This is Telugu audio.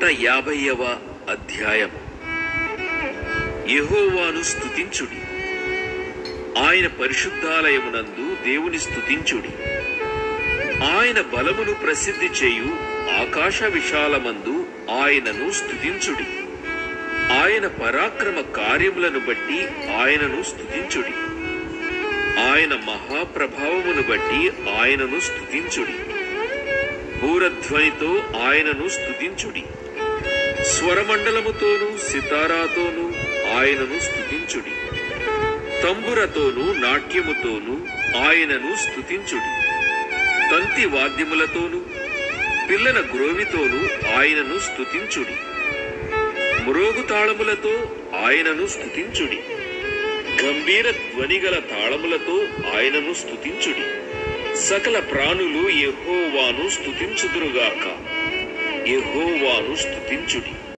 150వ అధ్యాయం. యెహోవాను స్తుతించుడి. ఆయన పరిశుద్ధాలయమునందు దేవుని స్తుతించుడి. ఆయన బలమును ప్రసిద్ధి చేయు ఆకాశ విశాలమందు ఆయనను స్తుతించుడి. ఆయన పరాక్రమ కార్యములను బట్టి ఆయనను స్తుతించుడి. ఆయన మహాప్రభావమును బట్టి ఆయనను స్తుతించుడి. బూరధ్వనితో ఆయనను స్తుతించుడి. స్వరమండలముతోనూ సితారాతోనూ ఆయనను స్తుతించుడి. తంబురతోనూ నాట్యముతోనూ ఆయనను స్తుతించుడి. తంతి వాద్యములతోనూ పిల్లల గ్రోవితోనూ ఆయనను స్తుతించుడి. మ్రోగు తాళములతో ఆయనను స్తుతించుడి. గంభీర ధ్వనిగల తాళములతో ఆయనను స్తుతించుడి. సకల ప్రాణులు యెహోవాను స్తుతించుదురుగాక. యెహోవాను స్తుతించుడి.